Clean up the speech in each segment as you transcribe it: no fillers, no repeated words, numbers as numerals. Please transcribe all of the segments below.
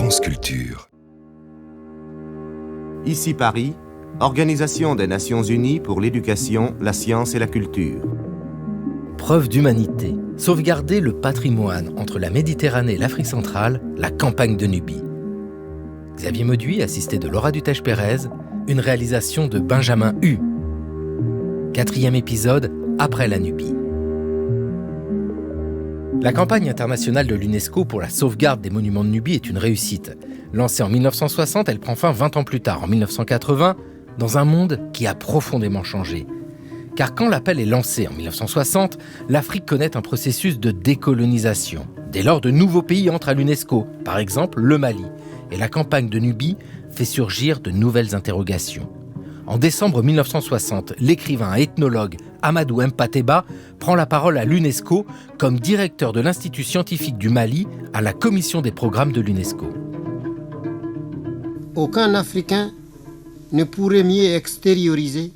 France Culture. Ici Paris, Organisation des Nations Unies pour l'éducation, la science et la culture. Preuve d'humanité, sauvegarder le patrimoine entre la Méditerranée et l'Afrique centrale, la campagne de Nubie. Xavier Mauduit, assisté de Laura Dutèche-Pérez, une réalisation de Benjamin Hu. 4e épisode, après la Nubie. La campagne internationale de l'UNESCO pour la sauvegarde des monuments de Nubie est une réussite. Lancée en 1960, elle prend fin 20 ans plus tard, en 1980, dans un monde qui a profondément changé. Car quand l'appel est lancé en 1960, l'Afrique connaît un processus de décolonisation. Dès lors, de nouveaux pays entrent à l'UNESCO, par exemple le Mali. Et la campagne de Nubie fait surgir de nouvelles interrogations. En décembre 1960, l'écrivain et ethnologue Amadou Mpateba prend la parole à l'UNESCO comme directeur de l'Institut scientifique du Mali à la commission des programmes de l'UNESCO. Aucun Africain ne pourrait mieux extérioriser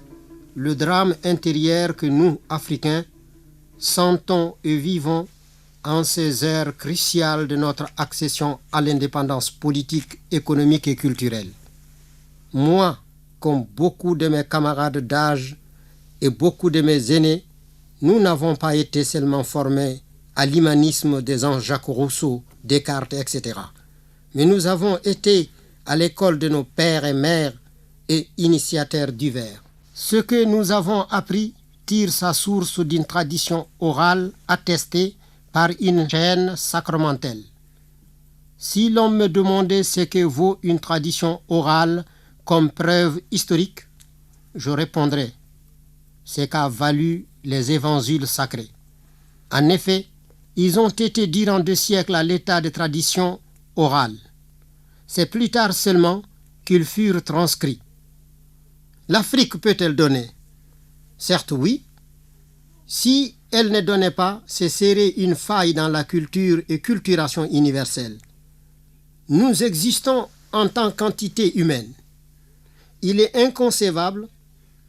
le drame intérieur que nous, Africains, sentons et vivons en ces heures cruciales de notre accession à l'indépendance politique, économique et culturelle. Moi, comme beaucoup de mes camarades d'âge et beaucoup de mes aînés, nous n'avons pas été seulement formés à l'humanisme des Jean-Jacques Rousseau, Descartes, etc. Mais nous avons été à l'école de nos pères et mères et initiateurs divers. Ce que nous avons appris tire sa source d'une tradition orale attestée par une chaîne sacramentelle. Si l'on me demandait ce que vaut une tradition orale comme preuve historique, je répondrais ce qu'a valu les évangiles sacrés. En effet, ils ont été durant 2 siècles à l'état de tradition orale. C'est plus tard seulement qu'ils furent transcrits. L'Afrique peut-elle donner? Certes oui. Si elle ne donnait pas, ce serait une faille dans la culture et culturation universelle. Nous existons en tant qu'entité humaine. Il est inconcevable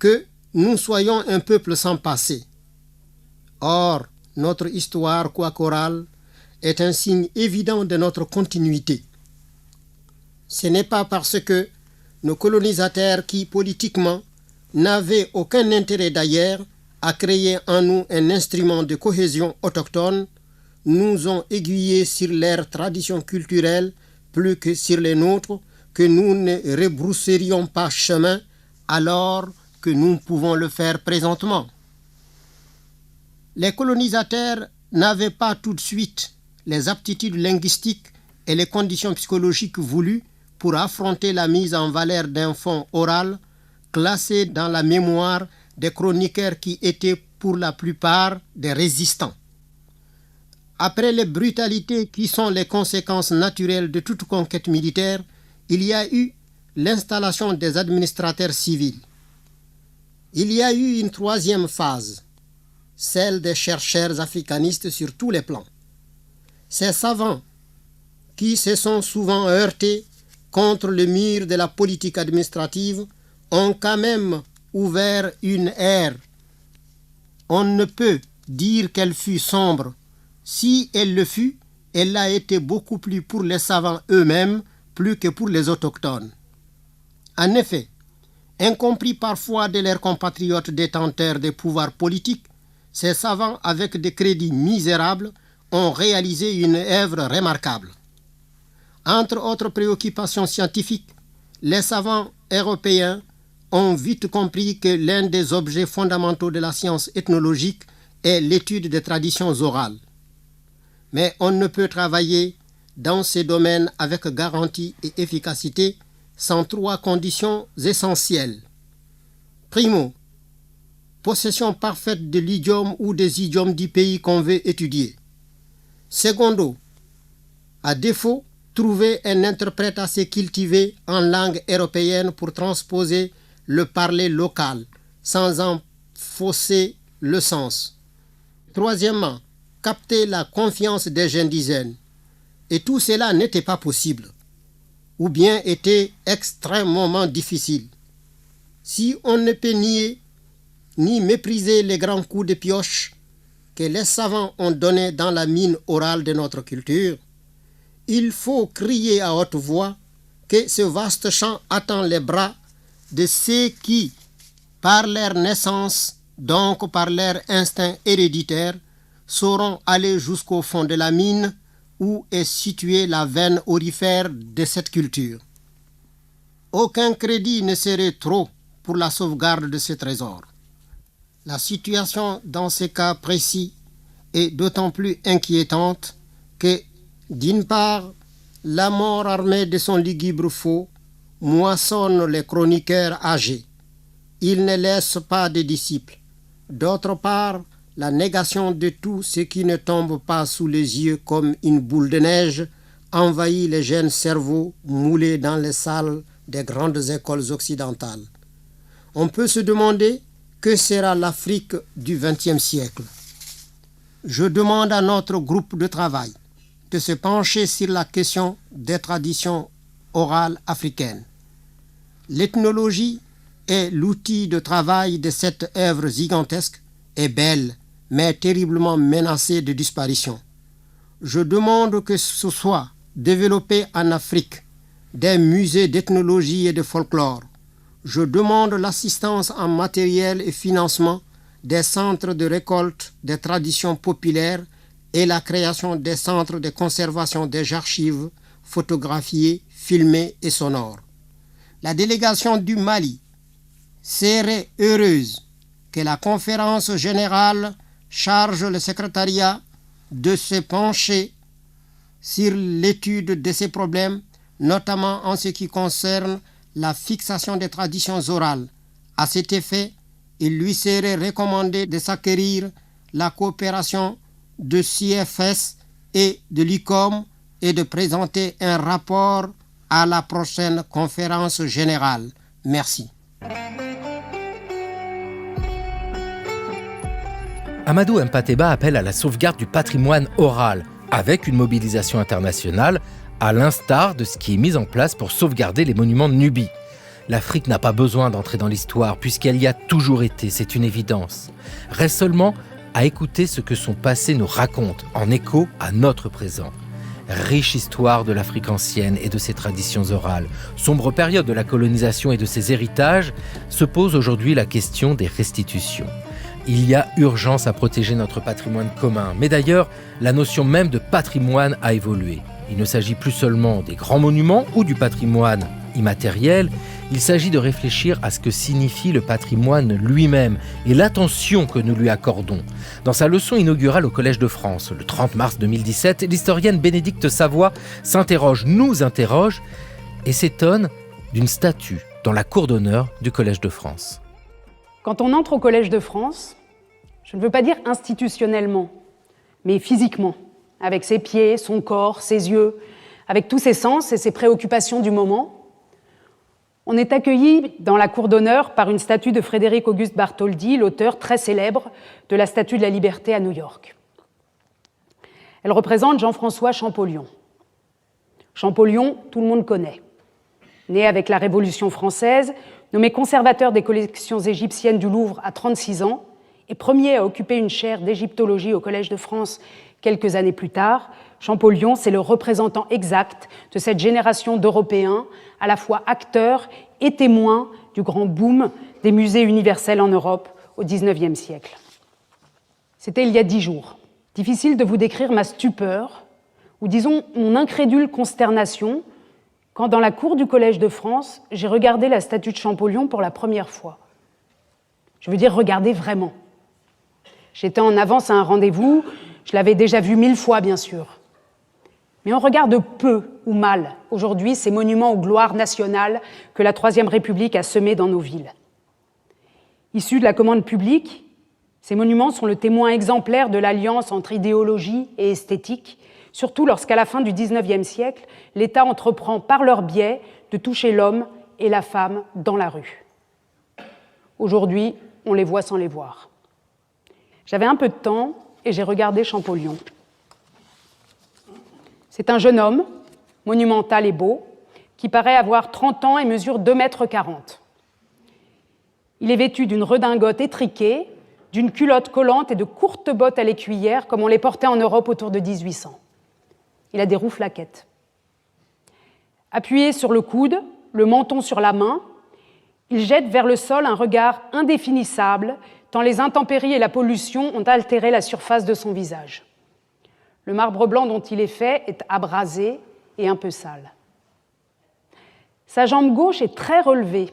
que nous soyons un peuple sans passé. Or, notre histoire, quoique orale, est un signe évident de notre continuité. Ce n'est pas parce que nos colonisateurs qui, politiquement, n'avaient aucun intérêt d'ailleurs à créer en nous un instrument de cohésion autochtone, nous ont aiguillés sur leurs traditions culturelles plus que sur les nôtres, que nous ne rebrousserions pas chemin alors que nous pouvons le faire présentement. Les colonisateurs n'avaient pas tout de suite les aptitudes linguistiques et les conditions psychologiques voulues pour affronter la mise en valeur d'un fonds oral classé dans la mémoire des chroniqueurs qui étaient pour la plupart des résistants. Après les brutalités qui sont les conséquences naturelles de toute conquête militaire, il y a eu l'installation des administrateurs civils. Il y a eu une 3e phase, celle des chercheurs africanistes sur tous les plans. Ces savants qui se sont souvent heurtés contre le mur de la politique administrative ont quand même ouvert une ère. On ne peut dire qu'elle fut sombre. Si elle le fut, elle a été beaucoup plus pour les savants eux-mêmes plus que pour les autochtones. En effet, incompris parfois de leurs compatriotes détenteurs des pouvoirs politiques, ces savants avec des crédits misérables ont réalisé une œuvre remarquable. Entre autres préoccupations scientifiques, les savants européens ont vite compris que l'un des objets fondamentaux de la science ethnologique est l'étude des traditions orales. Mais on ne peut travailler dans ces domaines avec garantie et efficacité sans 3 conditions essentielles. Primo, possession parfaite de l'idiome ou des idiomes du pays qu'on veut étudier. Secondo, à défaut, trouver un interprète assez cultivé en langue européenne pour transposer le parler local sans en fausser le sens. Troisièmement, capter la confiance des indigènes. Et tout cela n'était pas possible, ou bien était extrêmement difficile. Si on ne peut nier ni mépriser les grands coups de pioche que les savants ont donnés dans la mine orale de notre culture, Il faut crier à haute voix que ce vaste champ attend les bras de ceux qui, par leur naissance, donc par leur instinct héréditaire, sauront aller jusqu'au fond de la mine où est située la veine aurifère de cette culture. Aucun crédit ne serait trop pour la sauvegarde de ce trésor. La situation dans ce cas précis est d'autant plus inquiétante que, d'une part, la mort armée de son lugubre faux moissonne les chroniqueurs âgés. Il ne laisse pas de disciples. D'autre part, la négation de tout ce qui ne tombe pas sous les yeux comme une boule de neige envahit les jeunes cerveaux moulés dans les salles des grandes écoles occidentales. On peut se demander que sera l'Afrique du XXe siècle. Je demande à notre groupe de travail de se pencher sur la question des traditions orales africaines. L'ethnologie est l'outil de travail de cette œuvre gigantesque et belle, mais terriblement menacée de disparition. Je demande que ce soit développé en Afrique des musées d'ethnologie et de folklore. Je demande l'assistance en matériel et financement des centres de récolte des traditions populaires et la création des centres de conservation des archives photographiées, filmées et sonores. La délégation du Mali serait heureuse que la conférence générale charge le secrétariat de se pencher sur l'étude de ces problèmes, notamment en ce qui concerne la fixation des traditions orales. À cet effet, il lui serait recommandé de s'acquérir la coopération de CFS et de l'ICOM et de présenter un rapport à la prochaine conférence générale. Merci. Amadou Mpateba appelle à la sauvegarde du patrimoine oral, avec une mobilisation internationale, à l'instar de ce qui est mis en place pour sauvegarder les monuments de Nubie. L'Afrique n'a pas besoin d'entrer dans l'histoire, puisqu'elle y a toujours été, c'est une évidence. Reste seulement à écouter ce que son passé nous raconte, en écho à notre présent. Riche histoire de l'Afrique ancienne et de ses traditions orales, sombre période de la colonisation et de ses héritages, se pose aujourd'hui la question des restitutions. Il y a urgence à protéger notre patrimoine commun, mais d'ailleurs, la notion même de patrimoine a évolué. Il ne s'agit plus seulement des grands monuments ou du patrimoine immatériel, il s'agit de réfléchir à ce que signifie le patrimoine lui-même et l'attention que nous lui accordons. Dans sa leçon inaugurale au Collège de France, le 30 mars 2017, l'historienne Bénédicte Savoie nous interroge et s'étonne d'une statue dans la cour d'honneur du Collège de France. Quand on entre au Collège de France, je ne veux pas dire institutionnellement, mais physiquement, avec ses pieds, son corps, ses yeux, avec tous ses sens et ses préoccupations du moment, on est accueilli dans la cour d'honneur par une statue de Frédéric Auguste Bartholdi, l'auteur très célèbre de la Statue de la Liberté à New York. Elle représente Jean-François Champollion. Champollion, tout le monde connaît. Né avec la Révolution française, nommé conservateur des collections égyptiennes du Louvre à 36 ans et premier à occuper une chaire d'égyptologie au Collège de France quelques années plus tard, Champollion, c'est le représentant exact de cette génération d'Européens, à la fois acteurs et témoins du grand boom des musées universels en Europe au XIXe siècle. C'était il y a 10 jours. Difficile de vous décrire ma stupeur, ou disons mon incrédule consternation, quand dans la cour du Collège de France, j'ai regardé la statue de Champollion pour la première fois. Je veux dire regarder vraiment. J'étais en avance à un rendez-vous, je l'avais déjà vu 1000 fois bien sûr. Mais on regarde peu ou mal aujourd'hui ces monuments aux gloires nationales que la Troisième République a semés dans nos villes. Issus de la commande publique, ces monuments sont le témoin exemplaire de l'alliance entre idéologie et esthétique, surtout lorsqu'à la fin du XIXe siècle, l'État entreprend par leur biais de toucher l'homme et la femme dans la rue. Aujourd'hui, on les voit sans les voir. J'avais un peu de temps et j'ai regardé Champollion. C'est un jeune homme, monumental et beau, qui paraît avoir 30 ans et mesure 2,40 m. Il est vêtu d'une redingote étriquée, d'une culotte collante et de courtes bottes à l'écuyère, comme on les portait en Europe autour de 1800. Il a des rouflaquettes. Appuyé sur le coude, le menton sur la main, il jette vers le sol un regard indéfinissable, tant les intempéries et la pollution ont altéré la surface de son visage. Le marbre blanc dont il est fait est abrasé et un peu sale. Sa jambe gauche est très relevée,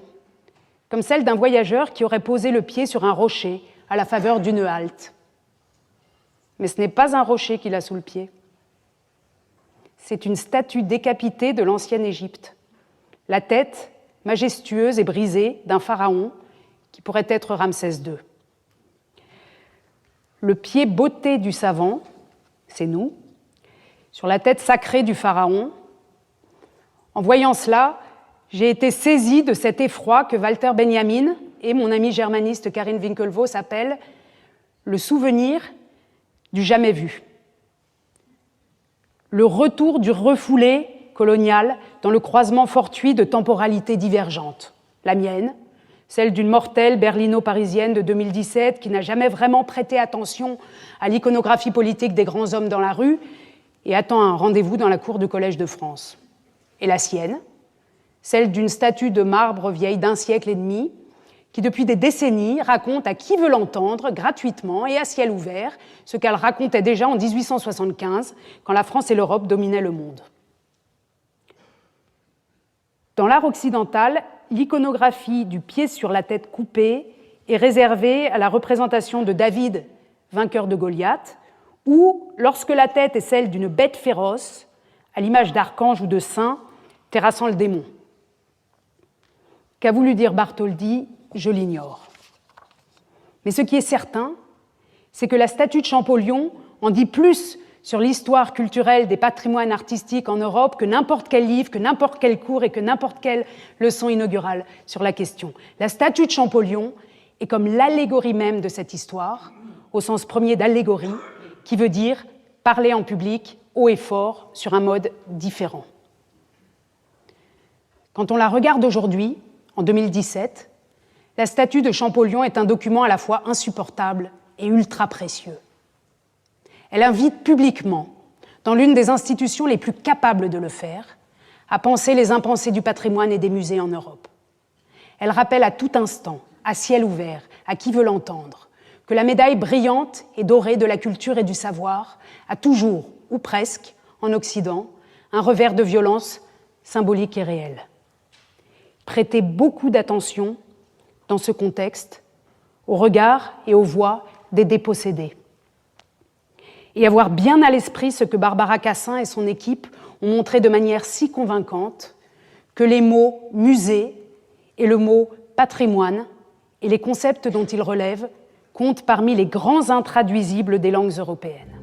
comme celle d'un voyageur qui aurait posé le pied sur un rocher à la faveur d'une halte. Mais ce n'est pas un rocher qu'il a sous le pied. C'est une statue décapitée de l'ancienne Égypte. La tête, majestueuse et brisée, d'un pharaon qui pourrait être Ramsès II. Le pied botté du savant, c'est nous, sur la tête sacrée du pharaon. En voyant cela, j'ai été saisie de cet effroi que Walter Benjamin et mon ami germaniste Karin Winklevoss appellent le souvenir du jamais vu. Le retour du refoulé colonial dans le croisement fortuit de temporalités divergentes. La mienne, celle d'une mortelle berlino-parisienne de 2017 qui n'a jamais vraiment prêté attention à l'iconographie politique des grands hommes dans la rue et attend un rendez-vous dans la cour du Collège de France. Et la sienne, celle d'une statue de marbre vieille d'un siècle et demi qui, depuis des décennies, raconte à qui veut l'entendre, gratuitement et à ciel ouvert, ce qu'elle racontait déjà en 1875, quand la France et l'Europe dominaient le monde. Dans l'art occidental, l'iconographie du pied sur la tête coupée est réservée à la représentation de David, vainqueur de Goliath, ou, lorsque la tête est celle d'une bête féroce, à l'image d'archange ou de saint, terrassant le démon. Qu'a voulu dire Bartholdi, je l'ignore. Mais ce qui est certain, c'est que la statue de Champollion en dit plus sur l'histoire culturelle des patrimoines artistiques en Europe que n'importe quel livre, que n'importe quel cours et que n'importe quelle leçon inaugurale sur la question. La statue de Champollion est comme l'allégorie même de cette histoire, au sens premier d'allégorie, qui veut dire parler en public, haut et fort, sur un mode différent. Quand on la regarde aujourd'hui, en 2017, la statue de Champollion est un document à la fois insupportable et ultra précieux. Elle invite publiquement, dans l'une des institutions les plus capables de le faire, à penser les impensés du patrimoine et des musées en Europe. Elle rappelle à tout instant, à ciel ouvert, à qui veut l'entendre, que la médaille brillante et dorée de la culture et du savoir a toujours, ou presque, en Occident, un revers de violence symbolique et réel. Prêtez beaucoup d'attention, dans ce contexte, au regard et aux voix des dépossédés. Et avoir bien à l'esprit ce que Barbara Cassin et son équipe ont montré de manière si convaincante, que les mots « musée » et le mot « patrimoine » et les concepts dont ils relèvent comptent parmi les grands intraduisibles des langues européennes.